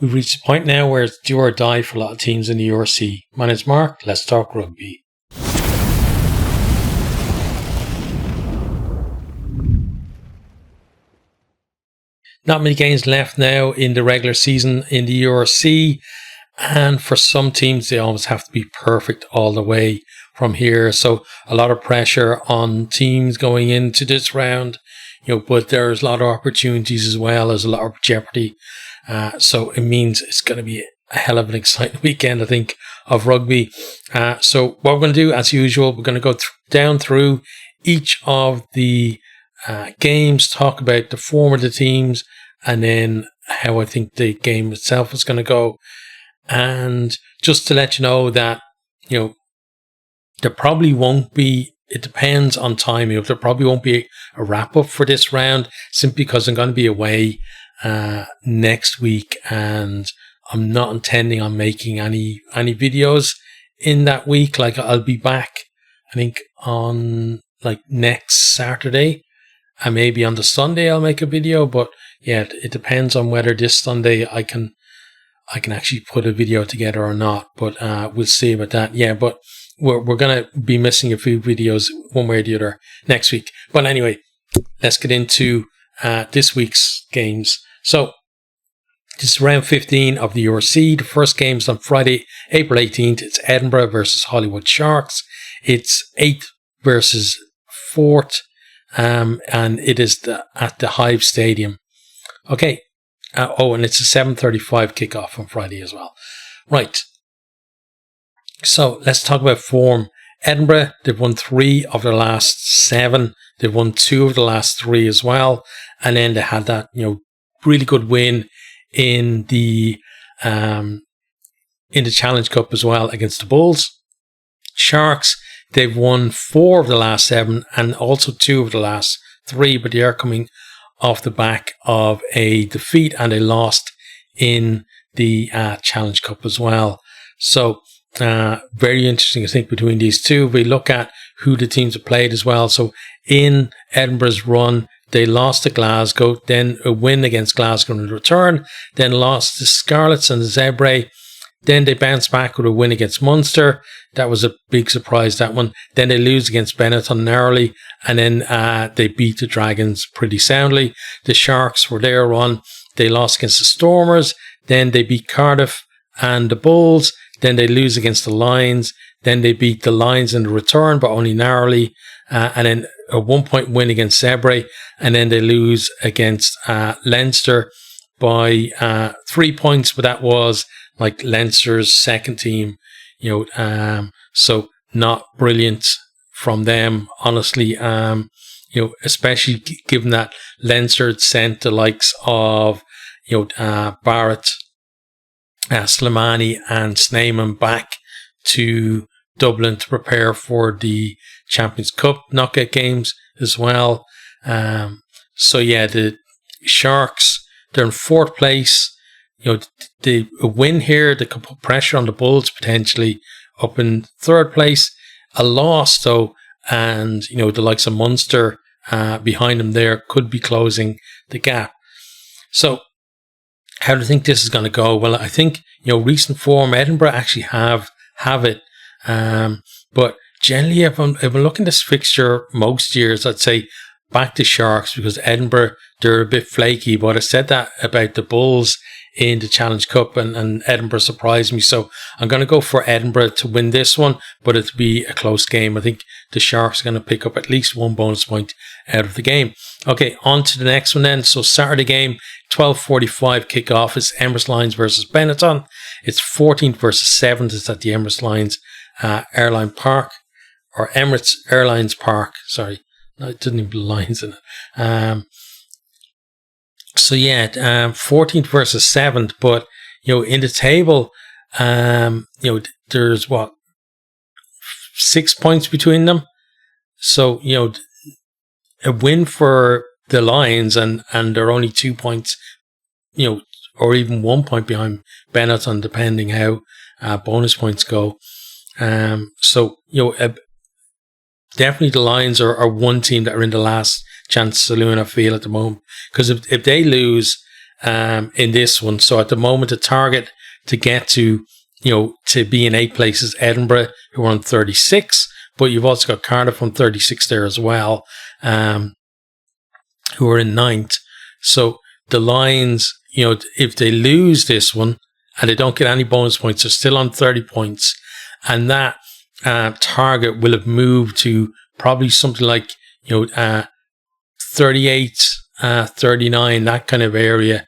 We've reached a point now where it's do or die for a lot of teams in the URC. My name's Mark, let's talk rugby. Not many games left now in the regular season in the URC, and for some teams they almost have to be perfect all the way from here. So a lot of pressure on teams going into this round, but there's a lot of opportunities as well as a lot of jeopardy. So it means it's going to be a hell of an exciting weekend, I think, of rugby. So what we're going to do, as usual, we're going to go down through each of the games, talk about the form of the teams, and then how I think the game itself is going to go. And just to let you know that, there probably won't be, it depends on timing. There probably won't be a wrap up for this round simply because I'm going to be away next week, and I'm not intending on making any videos in that week. Like, I'll be back, I think, on like next Saturday, and maybe on the Sunday I'll make a video. But yeah, it depends on whether this Sunday I can actually put a video together or not. But we'll see about that. Yeah, but we're gonna be missing a few videos one way or the other next week. But anyway, let's get into this week's games. So this is round 15 of the URC. The first game is on Friday, April 18th. It's Edinburgh versus Hollywood Sharks. It's 8th versus 4th, and it is at the Hive Stadium. Okay. And it's a 7:35 kickoff on Friday as well. Right. So let's talk about form. Edinburgh, they've won 3 of their last 7. They've won 2 of the last 3 as well. And then they had that, really good win in the Challenge Cup as well against the Bulls. Sharks, they've won 4 of the last 7 and also 2 of the last 3, but they are coming off the back of a defeat, and they lost in the Challenge Cup as well. So very interesting, I think, between these two. We look at who the teams have played as well. So in Edinburgh's run, they lost to Glasgow, then a win against Glasgow in return, then lost to Scarlets and the Zebre. Then they bounced back with a win against Munster. That was a big surprise, that one. Then they lose against Benetton narrowly, and then they beat the Dragons pretty soundly. The Sharks were their run. They lost against the Stormers. Then they beat Cardiff and the Bulls. Then they lose against the Lions. Then they beat the Lions in the return, but only narrowly. And then a 1-point win against Zebre. And then they lose against Leinster by 3 points, but that was like Leinster's second team, so not brilliant from them, honestly, especially given that Leinster had sent the likes of, Barrett, Slimani and Snyman back to Dublin to prepare for the Champions Cup knockout games as well. So yeah, the Sharks, they're in 4th place. The win here, they could put pressure on the Bulls potentially up in 3rd place. A loss though, and the likes of Munster behind them there could be closing the gap. So how do you think this is going to go? Well, I think recent form, Edinburgh actually have it, but generally if I'm looking at this fixture most years, I'd say back to Sharks, because Edinburgh, they're a bit flaky. But I said that about the Bulls in the Challenge Cup, and Edinburgh surprised me. So I'm going to go for Edinburgh to win this one, but it'll be a close game. I think the Sharks are going to pick up at least 1 bonus point out of the game. Okay, on to the next one then. So Saturday game, 12:45 kickoff. It's Emirates Lions versus Benetton. It's 14th versus 7th. It's at the Emirates Lions Airline Park, or Emirates Airlines Park. Sorry, no, it didn't even have lines in it. So yeah, 14th versus 7th, but in the table, there's 6 points between them. So a win for the Lions, and they're only 2 points, or even 1 point behind Benetton, depending how bonus points go. So definitely the Lions are one team that are in the last chance saloon, I feel, at the moment, because if they lose, in this one. So at the moment, the target to get to, to be in 8th place is Edinburgh, who are on 36, but you've also got Cardiff on 36 there as well, who are in 9th. So the Lions, if they lose this one and they don't get any bonus points, they're still on 30 points. And that target will have moved to probably something like, 38, 39, that kind of area.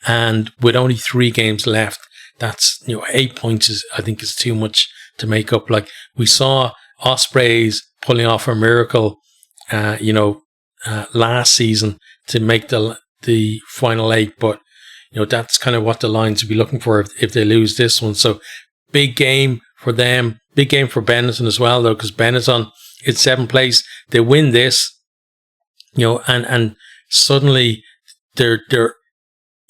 And with only 3 games left, that's, 8 points I think is too much to make up. Like we saw Ospreys pulling off a miracle, last season to make the final 8, but that's kind of what the Lions will be looking for if they lose this one. So big game for them, big game for Benetton as well, though, because Benetton, it's 7th place. They win this, and suddenly they're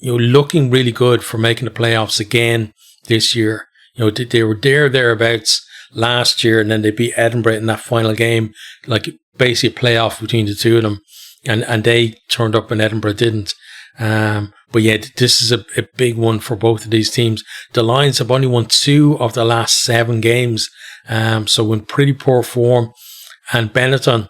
looking really good for making the playoffs again this year. They were thereabouts last year, and then they beat Edinburgh in that final game, like basically a playoff between the two of them, and they turned up and Edinburgh didn't. But yeah, this is a big one for both of these teams. The Lions have only won 2 of the last 7 games, so in pretty poor form. And Benetton,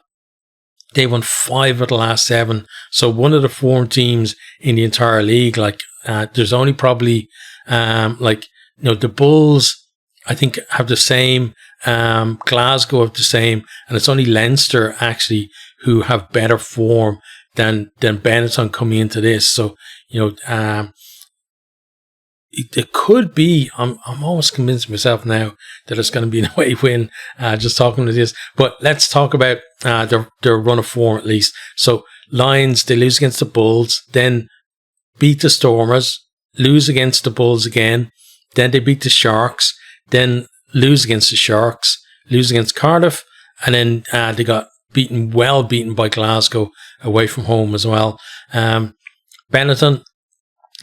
they won 5 of the last 7. So one of the form teams in the entire league. Like there's only probably the Bulls, I think, have the same. Glasgow have the same, and it's only Leinster actually who have better form than Benetton coming into this. So it could be. I'm almost convinced myself now that it's going to be an away win. Just talking to this, but let's talk about their run of form at least. So Lions, they lose against the Bulls, then beat the Stormers, lose against the Bulls again, then they beat the Sharks, then lose against the Sharks, lose against Cardiff, and then they got beaten by Glasgow away from home as well. Benetton,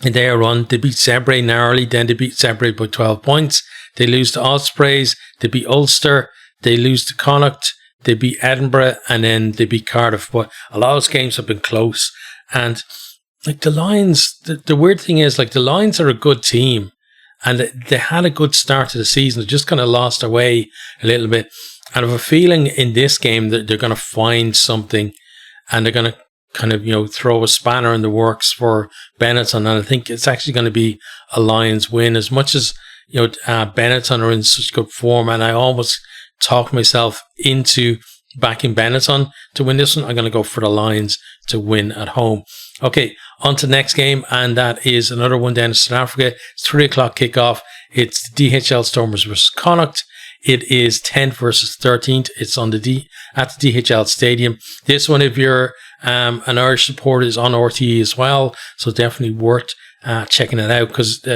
in their run, they beat Zebre narrowly, then they beat Zebre by 12 points. They lose to Ospreys, they beat Ulster, they lose to Connacht, they beat Edinburgh, and then they beat Cardiff. But a lot of those games have been close. And like the Lions, the weird thing is, like, the Lions are a good team, and they had a good start to the season. They just kind of lost their way a little bit. And I have a feeling in this game that they're going to find something, and they're going to kind of, throw a spanner in the works for Benetton. And I think it's actually going to be a Lions win, as much as, Benetton are in such good form. And I almost talked myself into backing Benetton to win this one. I'm going to go for the Lions to win at home. Okay, on to the next game, and that is another one down in South Africa. It's 3 o'clock kickoff. It's the DHL Stormers versus Connacht. It is 10th versus 13th. It's on at the DHL Stadium. This one, if you're an Irish supporter, is on RTE as well, so definitely worth checking it out, because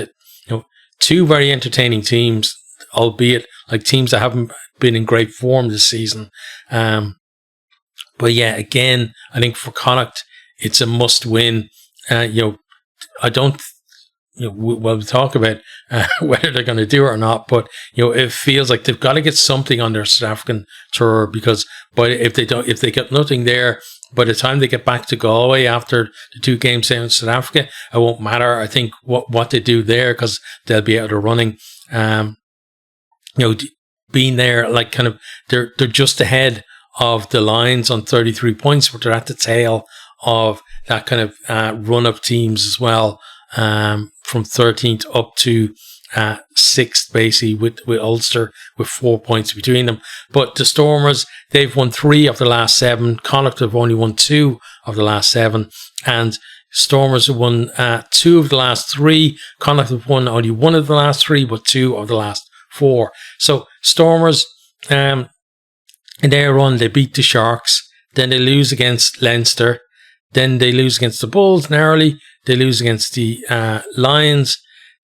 2 very entertaining teams, albeit like teams that haven't been in great form this season. But yeah, again, I think for Connacht, it's a must win. I don't. We'll talk about whether they're going to do it or not, but it feels like they've got to get something on their South African tour, because if they get nothing there, by the time they get back to Galway after the 2 games down in South Africa, it won't matter. I think what they do there, because they'll be out of running. Being there, like, kind of, they're just ahead of the Lions on 33 points, but they're at the tail of that kind of run of teams as well. From 13th up to 6th, basically, with Ulster with 4 points between them. But the Stormers, they've won 3 of the last 7. Connacht have only won 2 of the last 7. And Stormers have won 2 of the last 3. Connacht have won only 1 of the last 3, but 2 of the last 4. So Stormers, in their run, they beat the Sharks. Then they lose against Leinster. Then they lose against the Bulls narrowly. They lose against the Lions.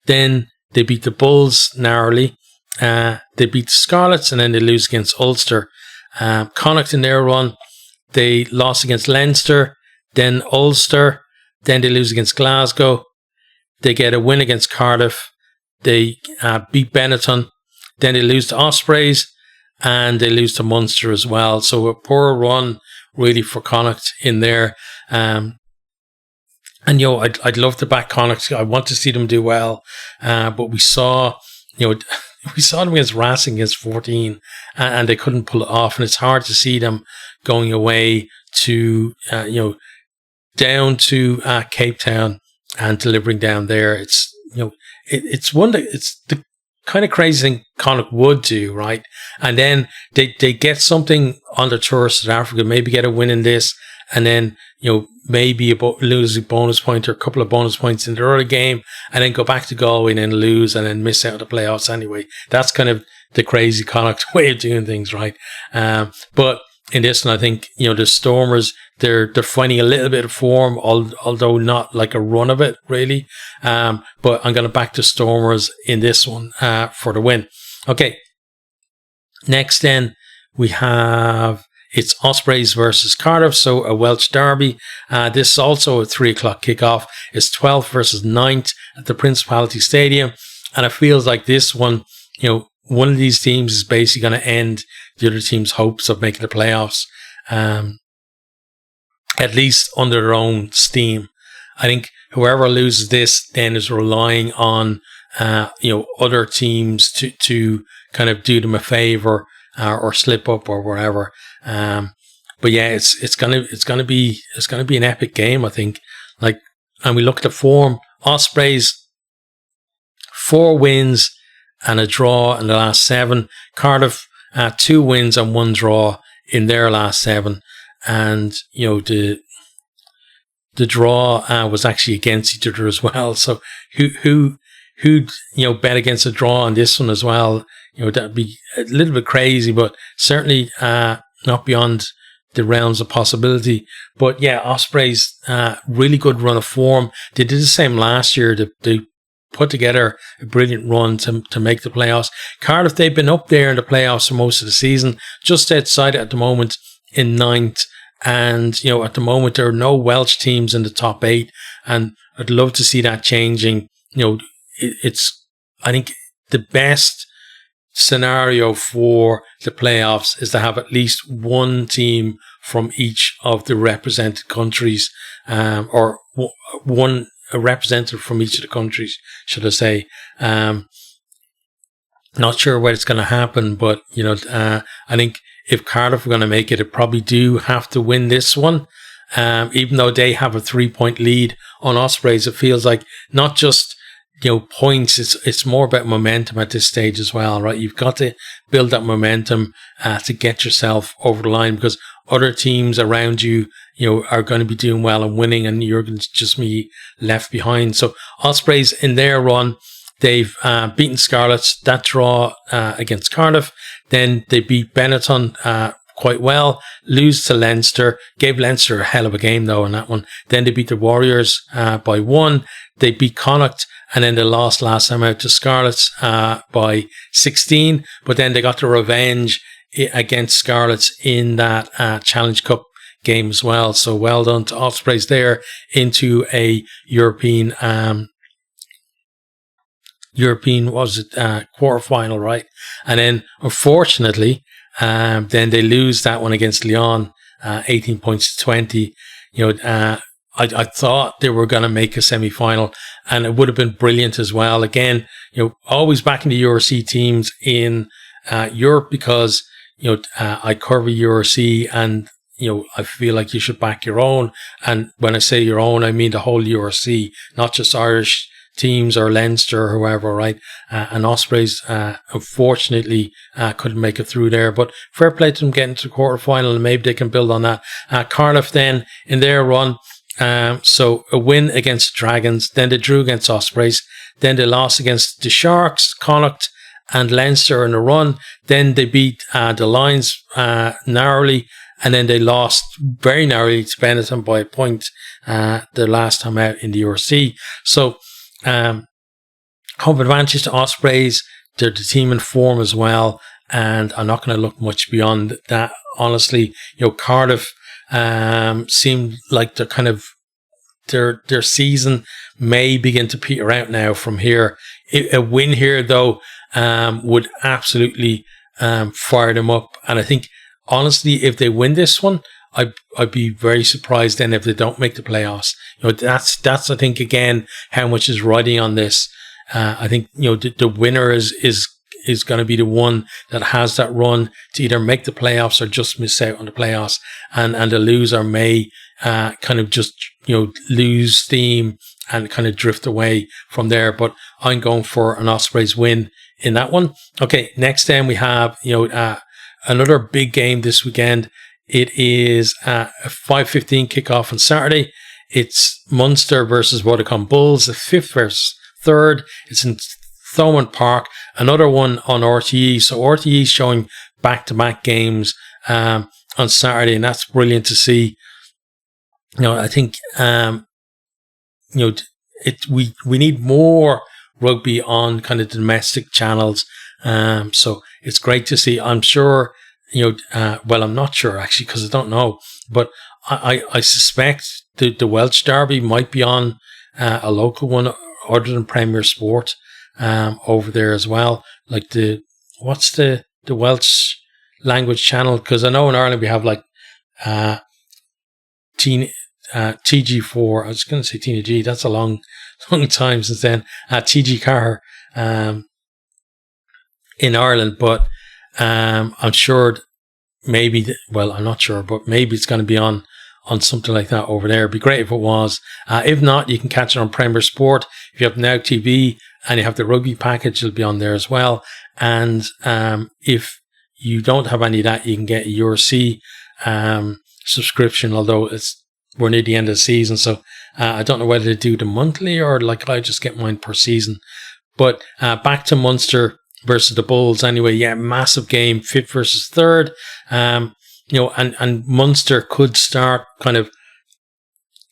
Then they beat the Bulls narrowly. They beat the Scarlets, and then they lose against Ulster. Connacht in their run, they lost against Leinster, then Ulster, then they lose against Glasgow. They get a win against Cardiff. They beat Benetton. Then they lose to Ospreys, and they lose to Munster as well. So a poor run really for Connacht in there. And, I'd love to back Connacht. I want to see them do well. But we saw, we saw them against Racing against 14 and they couldn't pull it off. And it's hard to see them going away to, down to Cape Town and delivering down there. It's, it's the kind of crazy thing Connacht would do, right? And then they get something on the tour of South Africa, maybe get a win in this, and then, maybe lose a bonus point or a couple of bonus points in the early game, and then go back to Galway and then lose and then miss out the playoffs anyway. That's kind of the crazy Connacht way of doing things, right? But in this one, I think, the Stormers, they're finding a little bit of form, although not like a run of it, really. But I'm going to back the Stormers in this one for the win. Okay. Next then, we have... It's Ospreys versus Cardiff, so a Welsh derby. This is also a 3 o'clock kickoff. It's 12th versus 9th at the Principality Stadium. And it feels like this one, one of these teams is basically going to end the other team's hopes of making the playoffs, at least under their own steam. I think whoever loses this then is relying on, other teams to kind of do them a favour or slip up or whatever. But yeah, it's gonna be an epic game, I think. And we look at the form. Ospreys 4 wins and a draw in the last 7. Cardiff 2 wins and 1 draw in their last 7. And the draw was actually against each other as well. So who'd bet against a draw on this one as well? That'd be a little bit crazy, but certainly not beyond the realms of possibility. But yeah, Ospreys, really good run of form. They did the same last year. They put together a brilliant run to make the playoffs. Cardiff, they've been up there in the playoffs for most of the season, just outside at the moment in 9th. And, at the moment, there are no Welsh teams in the top 8. And I'd love to see that changing. It's, I think, the best scenario for the playoffs is to have at least one team from each of the represented countries, or a representative from each of the countries, should I say. Not sure when it's going to happen, but, I think if Cardiff are going to make it, they probably do have to win this one. Even though they have a 3-point lead on Ospreys, it feels like not just points, it's more about momentum at this stage as well, right? You've got to build that momentum to get yourself over the line, because other teams around you, are going to be doing well and winning, and you're going to just be left behind. So Ospreys in their run, they've beaten Scarlets, that draw against Cardiff. Then they beat Benetton quite well, lose to Leinster, gave Leinster a hell of a game though in that one. Then they beat the Warriors by 1. They beat Connacht, and then they lost last time out to Scarlets by 16. But then they got the revenge against Scarlets in that Challenge Cup game as well. So well done to Ospreys there into a European quarterfinal, right? And then unfortunately, then they lose that one against Lyon, 18 points to 20. I thought they were going to make a semi-final, and it would have been brilliant as well. Again, always backing the URC teams in Europe, because I cover URC, and I feel like you should back your own. And when I say your own, I mean the whole URC, not just Irish teams or Leinster or whoever, right? And Ospreys, unfortunately, couldn't make it through there. But fair play to them getting to the quarterfinal, and maybe they can build on that. Cardiff then, in their run, so a win against Dragons, then they drew against Ospreys, then they lost against the Sharks, Connacht, and Leinster in a run. Then they beat the Lions narrowly, and then they lost very narrowly to Benetton by a point the last time out in the URC. So home advantage to Ospreys. They're the team in form as well, and I'm not going to look much beyond that, honestly. Cardiff seem like they're kind of their season may begin to peter out now from here. A win here though would absolutely fire them up, and I think honestly, if they win this one, I'd be very surprised then if they don't make the playoffs. That's I think again how much is riding on this. I think the winner is going to be the one that has that run to either make the playoffs or just miss out on the playoffs, and the loser may kind of just lose steam and kind of drift away from there. But I'm going for an Ospreys win in that one. Okay, next then we have another big game this weekend. It is a 5:15 kickoff on Saturday. It's Munster versus Vodacom Bulls, the 5th versus 3rd. It's in Thomond Park. Another one on RTE. So RTE is showing back-to-back games on Saturday, and that's brilliant to see. I think we need more rugby on kind of domestic channels. So it's great to see. I'm sure. Well, I'm not sure actually because I don't know, but I suspect the Welsh Derby might be on a local one other than Premier Sport over there as well. Like what's the Welsh language channel? Because I know in Ireland we have like TG4. I was going to say Tina G. That's a long time since then. TG Car in Ireland, but I'm sure maybe, I'm not sure, but maybe it's going to be on something like that over there. It'd be great if it was. If not, you can catch it on Premier Sport. If you have Now TV and you have the rugby package, it'll be on there as well. And if you don't have any of that, you can get a URC subscription, although we're near the end of the season. So I don't know whether to do the monthly or like I just get mine per season. But back to Munster versus the Bulls anyway. Yeah, massive game, 5th versus 3rd. And Munster could start kind of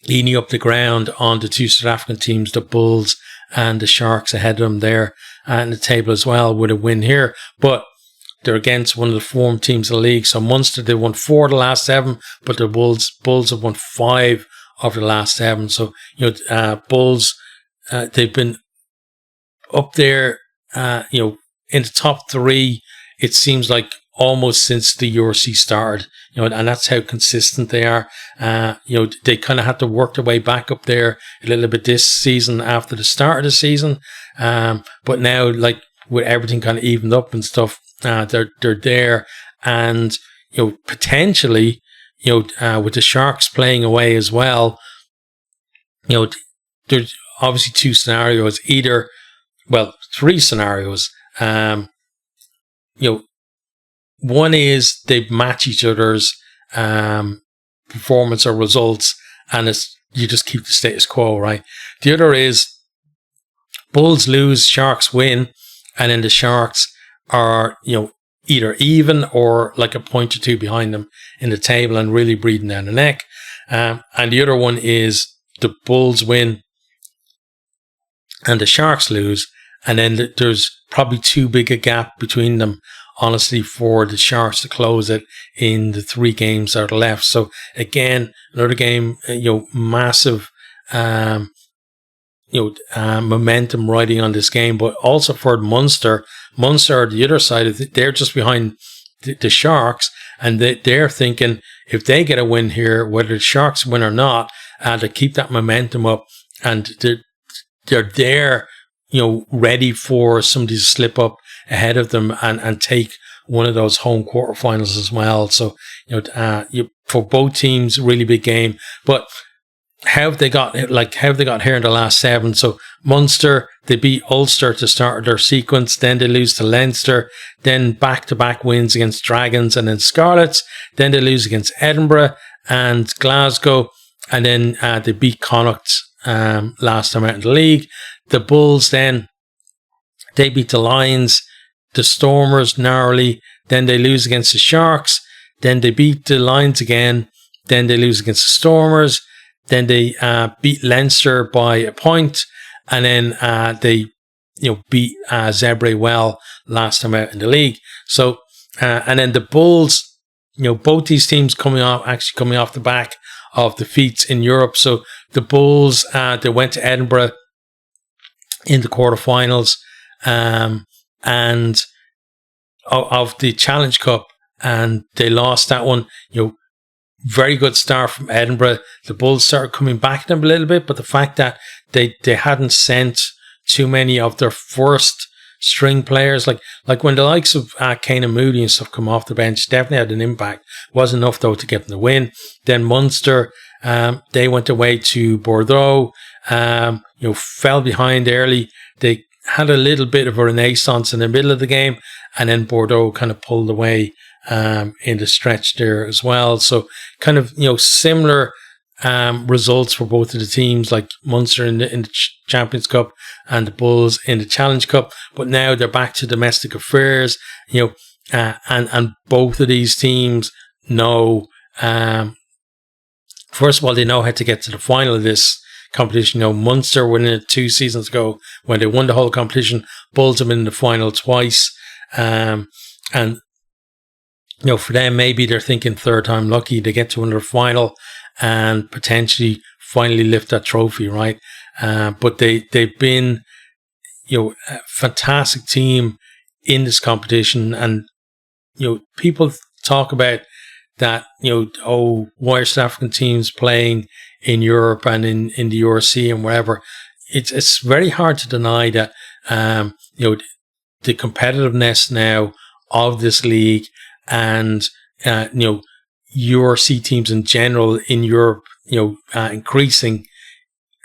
leaning up the ground on the two South African teams, the Bulls and the Sharks ahead of them there in the table as well with a win here. But they're against one of the form teams of the league. So Munster, they won 4 of the last 7, but the Bulls have won 5 of the last 7. So, Bulls, they've been up there, in the top 3, it seems like almost since the URC started, and that's how consistent they are. They kind of had to work their way back up there a little bit this season after the start of the season. But now, like with everything kind of evened up and stuff, they're there, and potentially, with the Sharks playing away as well, there's obviously 2 scenarios. 3 scenarios. One is they match each other's performance or results, and you just keep the status quo, right? The other is Bulls lose, Sharks win, and then the Sharks are either even or like a point or 2 behind them in the table and really breathing down the neck. And the other one is the Bulls win and the Sharks lose, and then there's probably too big a gap between them, honestly, for the Sharks to close it in the 3 games that are left. So again, another game, massive, momentum riding on this game, but also for Munster. Munster, the other side of it, they're just behind the Sharks, and they're thinking if they get a win here, whether the Sharks win or not, to keep that momentum up, and they're there, ready for somebody to slip up ahead of them and take one of those home quarterfinals as well. So, for both teams, really big game. But how have they got here in the last 7? So Munster, they beat Ulster to start their sequence, then they lose to Leinster, then back-to-back wins against Dragons and then Scarlets, then they lose against Edinburgh and Glasgow, and then they beat Connacht last time out in the league. The Bulls then, they beat the Lions, the Stormers narrowly, then they lose against the Sharks, then they beat the Lions again, then they lose against the Stormers, then they beat Leinster by a point, and then they beat Zebre well last time out in the league. So and then the Bulls, both these teams coming off the back of defeats in Europe. So the Bulls, they went to Edinburgh in the quarterfinals and of the Challenge Cup, and they lost that one. very good start from Edinburgh. The Bulls started coming back at them a little bit, but the fact that they hadn't sent too many of their first string players, like when the likes of Kane and Moody and stuff come off the bench, definitely had an impact. Wasn't enough though to get them the win. Then Munster, they went away to Bordeaux, fell behind early. They had a little bit of a renaissance in the middle of the game, and then Bordeaux kind of pulled away in the stretch there as well. So kind of, similar results for both of the teams, like Munster in the Champions Cup and the Bulls in the Challenge Cup. But now they're back to domestic affairs, and both of these teams know, first of all, they know how to get to the final of this competition. Munster winning it 2 seasons ago when they won the whole competition. Bulls have been in the final twice. And for them, maybe they're thinking third time lucky to get to another final and potentially finally lift that trophy, right? But they've been, a fantastic team in this competition. And, people talk about that, why are South African teams playing in Europe and in the URC and wherever? It's very hard to deny that, the competitiveness now of this league and, URC teams in general in Europe, increasing,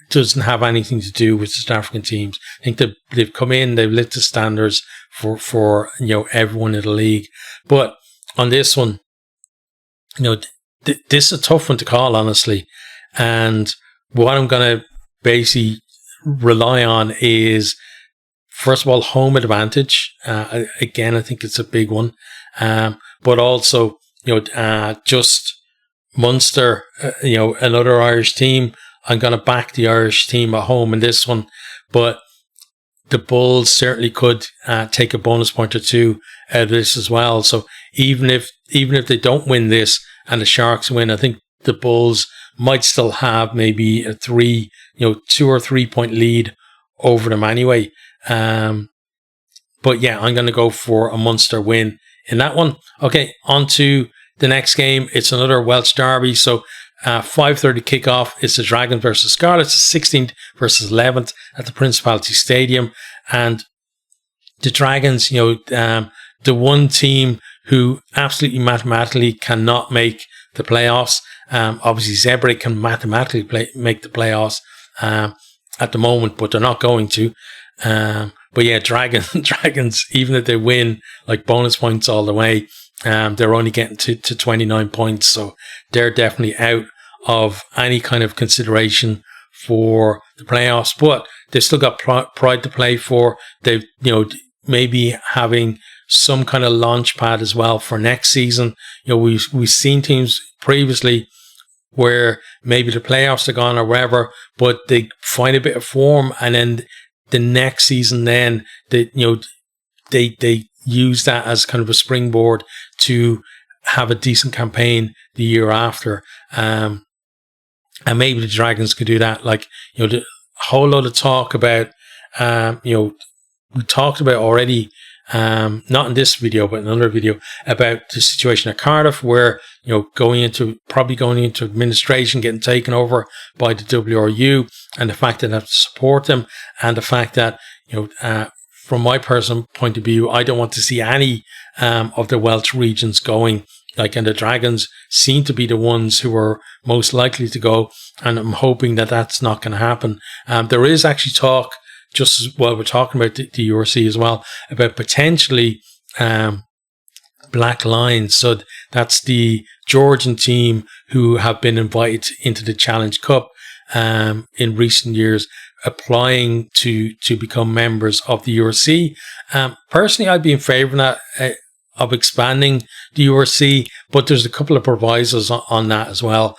doesn't have anything to do with the South African teams. I think that they've come in, they've lit the standards for everyone in the league. But on this one, this is a tough one to call, honestly. And what I'm going to basically rely on is, first of all, home advantage. Again, I think it's a big one. But also, just Munster, another Irish team. I'm going to back the Irish team at home in this one. But the Bulls certainly could take a bonus point or two out of this as well. So even if they don't win this and the Sharks win, I think the Bulls might still have maybe a 2 or 3 point lead over them anyway. But yeah, I'm going to go for a Munster win in that one. Okay, on to the next game. It's another Welsh derby. So 5:30 kickoff. It's the Dragons versus Scarlets, 16th versus 11th at the Principality Stadium. And the Dragons, the one team who absolutely mathematically cannot make the playoffs. Obviously, Zebre can mathematically make the playoffs at the moment, but they're not going to. But yeah, Dragons, even if they win, like bonus points all the way, they're only getting to 29 points. So they're definitely out of any kind of consideration for the playoffs. But they've still got pride to play for. They've, maybe having some kind of launch pad as well for next season. We've seen teams previously where maybe the playoffs are gone or wherever, but they find a bit of form, and then the next season, then they use that as kind of a springboard to have a decent campaign the year after. And maybe the Dragons could do that. Like, the whole lot of talk about, we talked about already, not in this video, but in another video, about the situation at Cardiff, where, going into administration, getting taken over by the WRU, and the fact that they have to support them, and the fact that, from my personal point of view, I don't want to see any of the Welsh regions going. And the Dragons seem to be the ones who are most likely to go, and I'm hoping that that's not going to happen. There is actually talk, just as while we're talking about the URC as well, about potentially Black Lions. So that's the Georgian team who have been invited into the Challenge Cup in recent years, applying to become members of the URC. Personally, I'd be in favour of expanding the URC, but there's a couple of provisos on that as well.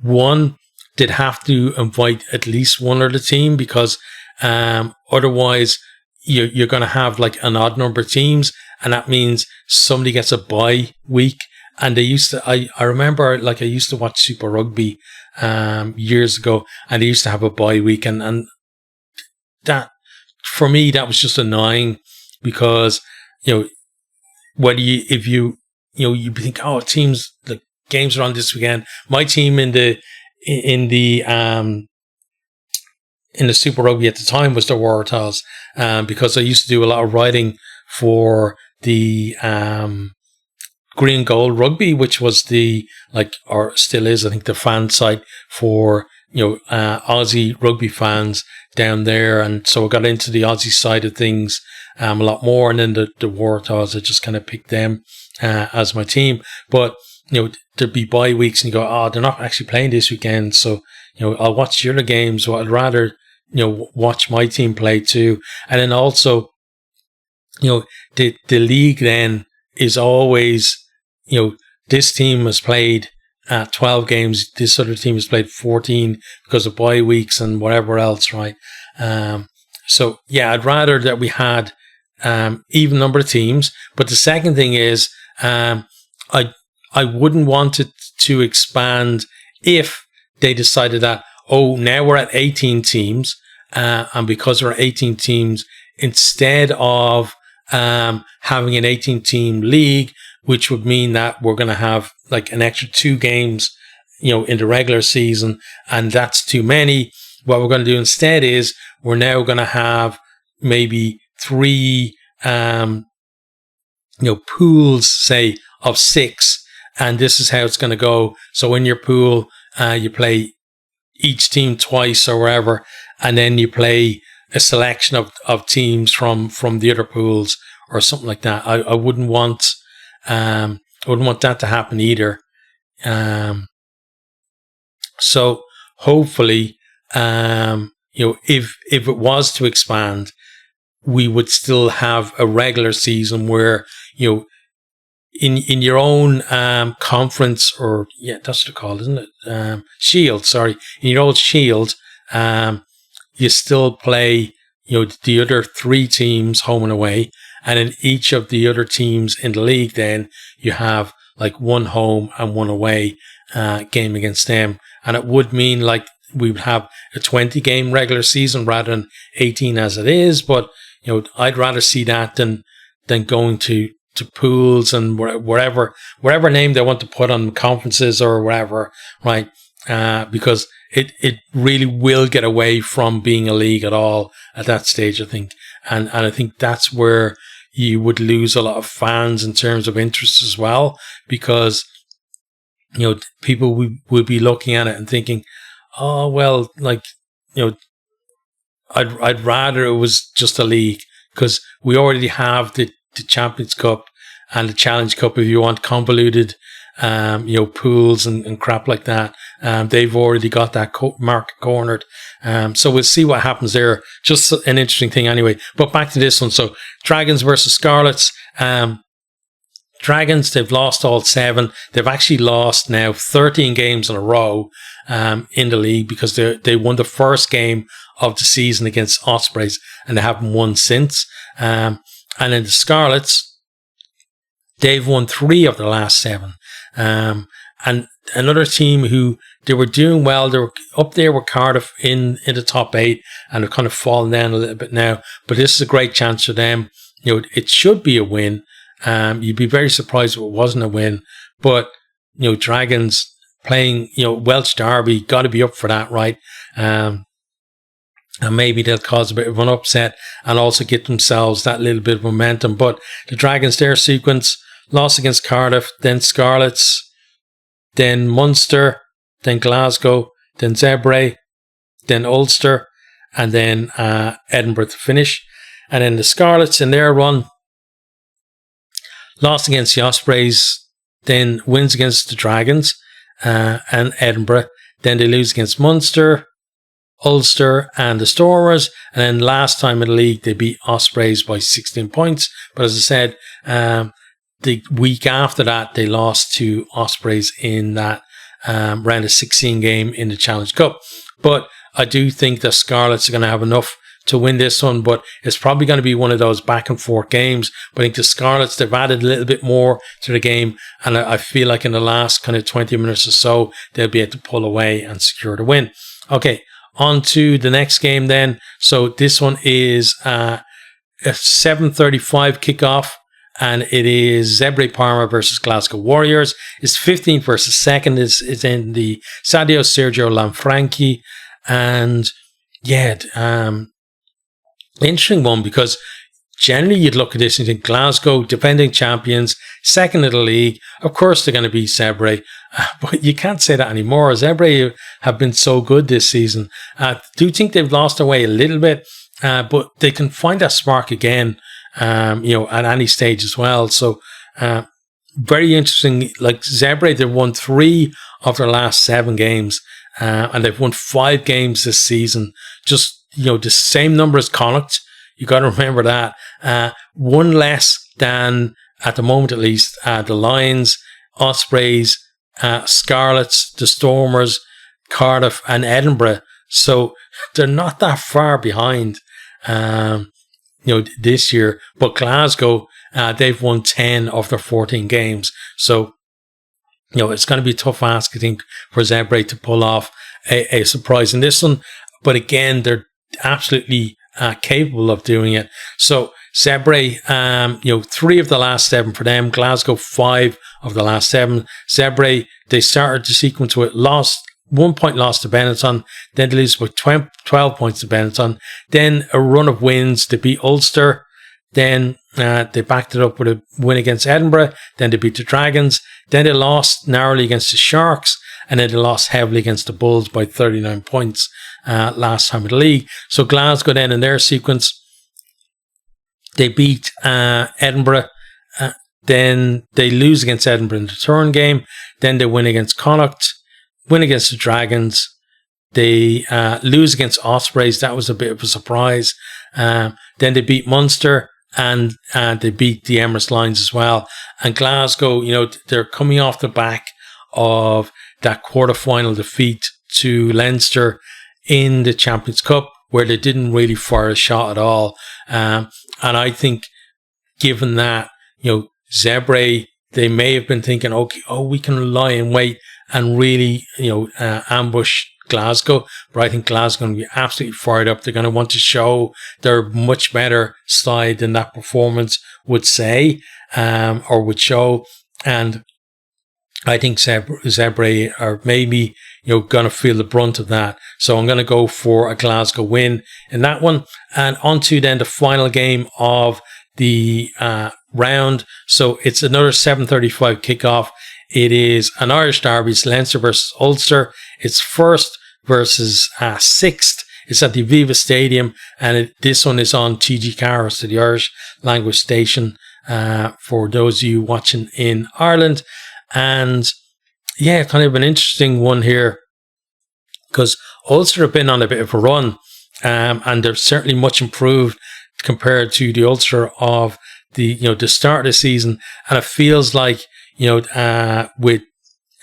One, they'd have to invite at least one other team, because otherwise you're going to have like an odd number of teams, and that means somebody gets a bye week. And they used to, I remember, I used to watch Super Rugby years ago, and they used to have a bye week, and that, for me, that was just annoying, because, if you think, teams, like games are on this weekend. My team in the Super Rugby at the time was the Waratahs, because I used to do a lot of writing for the Green Gold Rugby, which was or still is, I think, the fan site for Aussie rugby fans down there, and so I got into the Aussie side of things a lot more, and then the Waratahs, I just kind of picked them as my team. But there'd be bye weeks, and you go, oh, they're not actually playing this weekend, so I'll watch the other games. So I'd rather watch my team play too. And then also the league then is always this team has played 12 games, this other team has played 14 because of bye weeks and whatever else, right? So yeah, I'd rather that we had even number of teams. But the second thing is, I wouldn't want it to expand if they decided that, now we're at 18 teams, and because we're at 18 teams, instead of having an 18-team league, which would mean that we're going to have like an extra 2 games, in the regular season, and that's too many. What we're going to do instead is we're now going to have maybe 3, pools, say, of 6, and this is how it's going to go. So in your pool, you play each team twice or wherever, and then you play a selection of teams from the other pools or something like that. I wouldn't want that to happen either. So hopefully, if it was to expand, we would still have a regular season where in your own conference, or that's what they're called, isn't it? Shield, sorry. In your old shield, you still play, the other 3 teams home and away, and in each of the other teams in the league, then you have like 1 home and 1 away game against them, and it would mean like we would have a 20-game regular season rather than 18 as it is. But I'd rather see that than going to pools and wherever name they want to put on conferences or wherever, right? Because it really will get away from being a league at all at that stage, I think. And I think that's where you would lose a lot of fans in terms of interest as well, because people would be looking at it and thinking, oh well, like I'd rather it was just a league, because we already have the Champions Cup and the Challenge Cup, if you want convoluted pools and crap like that. They've already got that market cornered. So we'll see what happens there. Just an interesting thing anyway. But back to this one. So Dragons versus Scarlets. Dragons, they've lost all 7. They've actually lost now 13 games in a row in the league, because they won the first game of the season against Ospreys, and they haven't won since. And then the Scarlets, they've won 3 of the last 7. And another team who they were doing well, they were up there with Cardiff in the top 8, and they've kind of fallen down a little bit now. But this is a great chance for them. It should be a win. You'd be very surprised if it wasn't a win. But Dragons playing Welsh Derby, got to be up for that, right? And maybe they'll cause a bit of an upset and also get themselves that little bit of momentum. But the Dragons, their sequence: loss against Cardiff, then Scarlets, then Munster, then Glasgow, then Zebre, then Ulster, and then Edinburgh to finish. And then the Scarlets in their run, lost against the Ospreys, then wins against the Dragons and Edinburgh. Then they lose against Munster, Ulster and the Stormers, and then last time in the league they beat Ospreys by 16 points. But as I said, the week after that they lost to Ospreys in that round of 16 game in the Challenge Cup. But I do think the Scarlets are going to have enough to win this one, but it's probably going to be one of those back and forth games. But I think the Scarlets, they've added a little bit more to the game, and I feel like in the last kind of 20 minutes or so they'll be able to pull away and secure the win. Okay, on to the next game then. So this one is a 7:35 kickoff and it is Zebre Parma versus Glasgow Warriors. It's 15th versus 2nd. It's in the Stadio Sergio Lanfranchi, and yeah, interesting one, because generally you'd look at this and think Glasgow, defending champions, 2nd of the league. Of course they're going to beat Zebre, but you can't say that anymore. Zebre have been so good this season. Do think they've lost their way a little bit, but they can find that spark again, at any stage as well. So very interesting. Like Zebre, they've won 3 of their last 7 games, and they've won 5 games this season. Just, the same number as Connacht. You got to remember that. One less than, at the moment at least, the Lions, Ospreys, Scarlets, the Stormers, Cardiff, and Edinburgh. So they're not that far behind, this year. But Glasgow, they've won 10 of their 14 games. So, it's going to be a tough ask, I think, for Zebre to pull off a surprise in this one. But again, they're absolutely capable of doing it. So Zebre, 3 of the last 7 for them. Glasgow, 5 of the last 7. Zebre, they started the sequence with 1 point loss to Benetton, then they lose by 12 points to Benetton, then a run of wins. They beat Ulster, then they backed it up with a win against Edinburgh, then they beat the Dragons, then they lost narrowly against the Sharks, and then they lost heavily against the Bulls by 39 points last time in the league. So Glasgow then in their sequence, they beat Edinburgh, then they lose against Edinburgh in the return game, then they win against Connacht, win against the Dragons, they lose against Ospreys. That was a bit of a surprise. Then they beat Munster, and they beat the Emirates Lions as well. And Glasgow, they're coming off the back of that quarter-final defeat to Leinster in the Champions Cup, where they didn't really fire a shot at all. And I think, given that, Zebre, they may have been thinking, okay, we can lie in wait and really, ambush Glasgow. But I think Glasgow are going to be absolutely fired up. They're going to want to show their much better side than that performance would say, or would show. And I think Zebre are maybe, going to feel the brunt of that. So I'm going to go for a Glasgow win in that one. And on to then the final game of the round. So it's another 7:35 kickoff. It is an Irish derby. It's Leinster versus Ulster. It's 1st versus 6th. It's at the Aviva Stadium, and this one is on TG Carr, so the Irish language station, for those of you watching in Ireland. And yeah, kind of an interesting one here, because Ulster have been on a bit of a run, and they're certainly much improved compared to the Ulster of the start of the season. And it feels like, with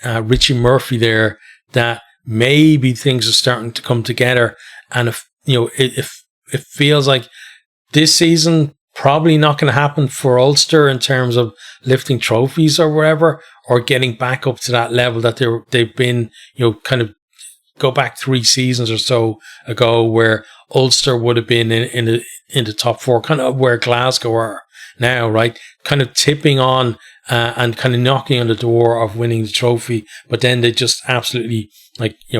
Richie Murphy there, that maybe things are starting to come together. And if it feels like this season probably not going to happen for Ulster in terms of lifting trophies or whatever, or getting back up to that level that they've been, kind of go back 3 seasons or so ago, where Ulster would have been in the top 4, kind of where Glasgow are now, right? Kind of tipping on and kind of knocking on the door of winning the trophy, but then they just absolutely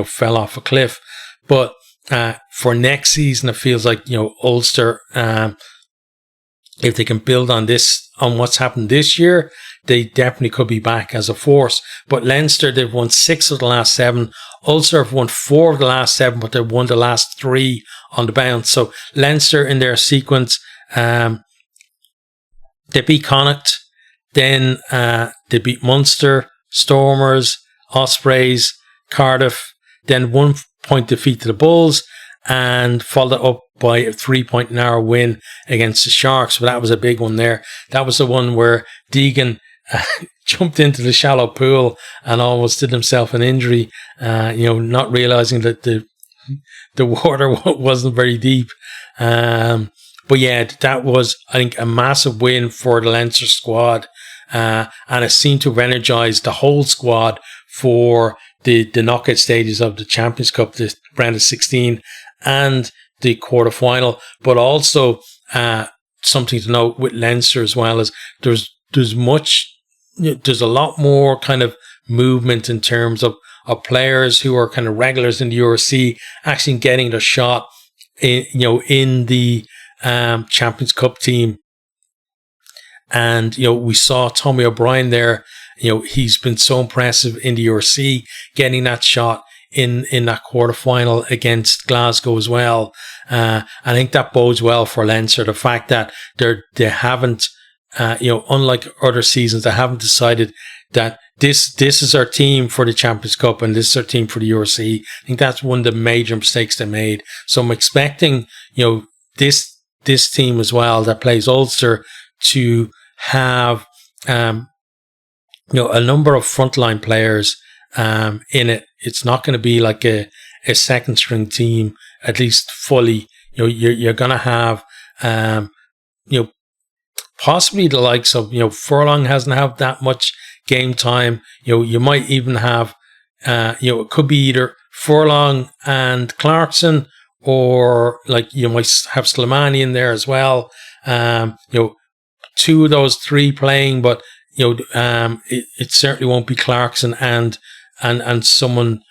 fell off a cliff. But for next season, it feels like Ulster, if they can build on what's happened this year, they definitely could be back as a force. But Leinster, they've won 6 of the last 7. Ulster have won 4 of the last 7, but they've won the last 3 on the bounce. So Leinster in their sequence, they beat Connacht, then they beat Munster, Stormers, Ospreys, Cardiff, then 1 point defeat to the Bulls, and followed up by a 3-point narrow win against the Sharks. But that was a big one there. That was the one where Deegan jumped into the shallow pool and almost did himself an injury, not realizing that the water wasn't very deep. But yeah, that was, I think, a massive win for the Leinster squad. And it seemed to have energized the whole squad for the knockout stages of the Champions Cup, the round of 16 and the quarterfinal, but also something to note with Leinster as well is there's a lot more kind of movement in terms of players who are kind of regulars in the URC actually getting their shot in the Champions Cup team. And, we saw Tommy O'Brien there. He's been so impressive in the URC, getting that shot in that quarterfinal against Glasgow as well. I think that bodes well for Leinster. The fact that they haven't, unlike other seasons, they haven't decided that this is our team for the Champions Cup and this is our team for the URC. I think that's one of the major mistakes they made. So I'm expecting, this team as well that plays Ulster to have, a number of frontline players in it. It's not going to be like a second string team, at least fully. You're going to have, possibly the likes of, Furlong hasn't had that much game time. You might even have, it could be either Furlong and Clarkson, or like you might have Slimani in there as well. Two of those three playing, but it certainly won't be Clarkson and someone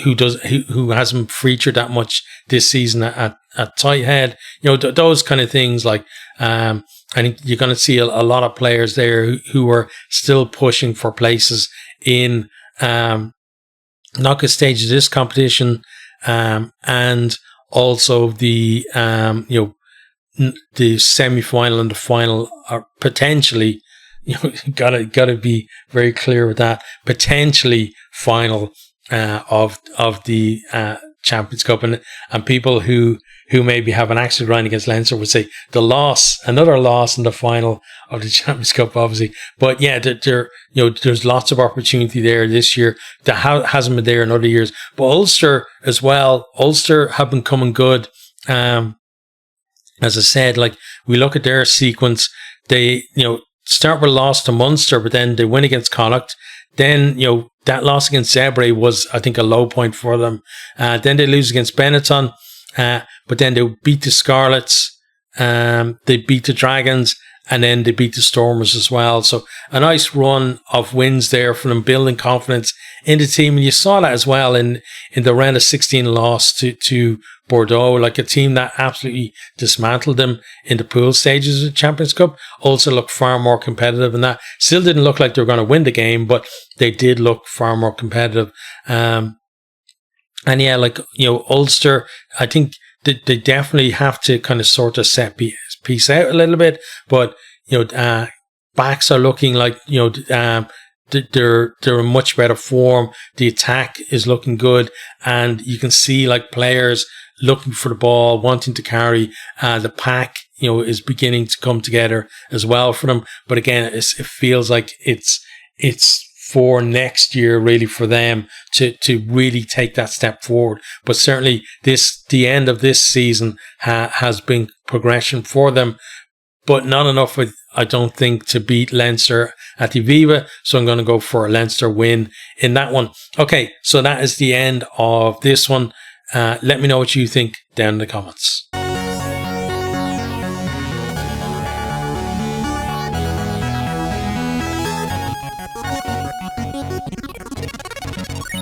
who hasn't featured that much this season at tight head. Those kind of things. Like I think you're going to see a lot of players there who are still pushing for places in knockout stage of this competition, and also the the semi-final and the final are potentially, gotta be very clear with that, potentially final of the Champions Cup, and people who maybe have an axe to grind against Leinster would say another loss in the final of the Champions Cup, obviously. But yeah, there's lots of opportunity there this year that hasn't been there in other years. But Ulster as well. Ulster have been coming good. As I said, like we look at their sequence, they start with a loss to Munster, but then they win against Connacht. Then that loss against Zebre was, I think, a low point for them. Then they lose against Benetton, but then they beat the Scarlets, they beat the Dragons, and then they beat the Stormers as well. So a nice run of wins there for them, building confidence in the team. And you saw that as well in the round of 16 loss to Bordeaux, like a team that absolutely dismantled them in the pool stages of the Champions Cup. Also looked far more competitive than that. Still didn't look like they were going to win the game, but they did look far more competitive. And yeah, like, Ulster, I think they definitely have to kind of sort of set piece out a little bit, but backs are looking like they're in much better form. The attack is looking good, and you can see like players looking for the ball, wanting to carry. The pack is beginning to come together as well for them. But again, it feels like it's for next year really for them to really take that step forward. But certainly the end of this season has been progression for them, but not enough, I don't think, to beat Leinster at the Viva. So I'm going to go for a Leinster win in that one. Okay, so that is the end of this one. Let me know what you think down in the comments.